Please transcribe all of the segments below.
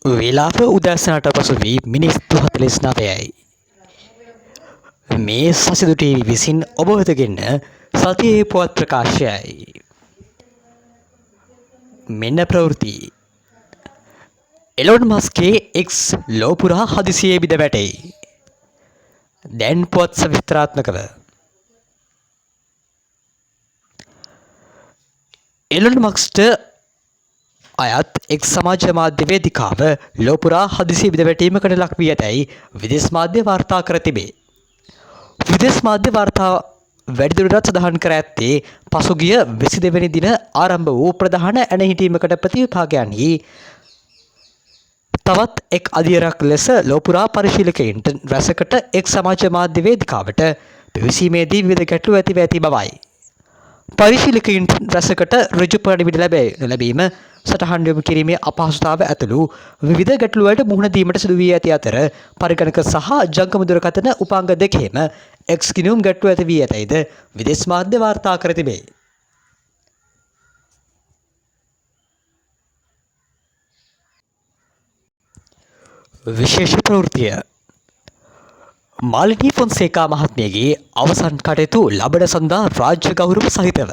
වේලාව උදැසනට පසු වී මිනිත්තු 49යි. මේ සසිදු ටීවී විසින් ඔබ වෙත ගෙන සතියේ පුවත් ප්‍රකාශයයි. මෙන්න ප්‍රවෘත්ති. එලොන් මස්ක්ගේ X ලෝ පුරා හදිසියේ බිඳ වැටෙයි. දැන් පුවත් සවිස්තරාත්මකව. එලොන් මස්ක්ට අයත් එක් සමාජ මාධ්‍ය වේදිකාව ලෝ පුරා හදිසියේ බිඳ වැටීමකට ලක් වී ඇතැයි විදේශ මාධ්‍ය වාර්තා කර තිබේ. විදේශ මාධ්‍ය වාර්තා වැඩිදුරටත් සඳහන් කර ඇත්තේ පසුගිය 22 වෙනි දින ආරම්භ වූ ප්‍රධාන ඇනහිටීමකට ප්‍රතිවිපාකයන්හි තවත් එක් අදියරක් ලෙස ලෝ පුරා පරිශීලකයින්ට රැසකට එක් සමාජ මාධ්‍ය වේදිකාවට පිවිසීමේදී විවිධ ගැටලු ඇතිව ඇති බවයි. පරිශීලකයින්ට රැසකට ඍජු පරිවිඩ ලැබීම සටහන් යොමු කිරීමේ අපහසුතාව ඇතුළු විවිධ ගැටලු වලට මුහුණ දීමට සිදු වී ඇති අතර පරිගණක සහ ජංගම දුරකථන උපාංග දෙකේම එක්ස් ගිණුම් ගැටලු ඇති වී ඇතැයිද විදේශ මාධ්‍ය වාර්තා කර තිබේ. විශේෂ ප්‍රවෘත්තිය. මාලිනී ෆොන්සේකා මහත්මියගේ අවසන් කටයුතු ලබන සඳහා රාජ්‍ය ගෞරව සහිතව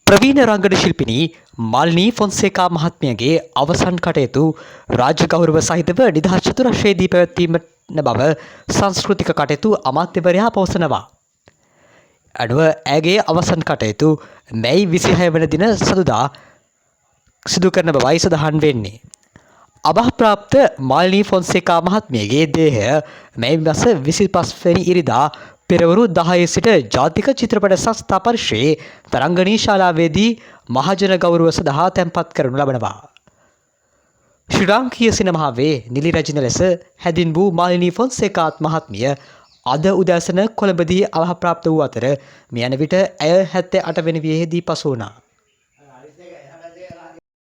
ප්‍රවීණ රංගන ශිල්පිනී මාලිනී ෆොන්සේකා මහත්මියගේ අවසන් කටයුතු රාජ්‍ය ගෞරව සහිතව නිදහස් චතුරස්‍රයේදී පැවැත්වීමට බව සංස්කෘතික කටයුතු අමාත්‍යවරයා පවසනවා. අනුව ඇගේ අවසන් කටයුතු මැයි 26 වන දින සඳුදා සිදු කරන බවයි සඳහන් වෙන්නේ. අභාප්‍රාප්ත මාලිනී ෆොන්සේකා මහත්මියගේ දේහය මැයි මාස 25 වෙනි ඉරිදා පෙරවරු 10 සිට ජාතික චිත්‍රපට සංස්ථා පරිශ්‍රයේ තරංගනී ශාලාවේදී මහජන ගෞරව සඳහා තැන්පත් කරනු ලබනවා. ශ්‍රී ලාංකීය සිනමාවේ නිලි රැජින ලෙස හැදින් වූ මාලිනී ෆොන්සේකා මහත්මිය අද උදෑසන කොළඹදී අභාප්‍රාප්ත වූ අතර මේ යන විට ඇය 78 වෙනි වියේදී පසු වුණා.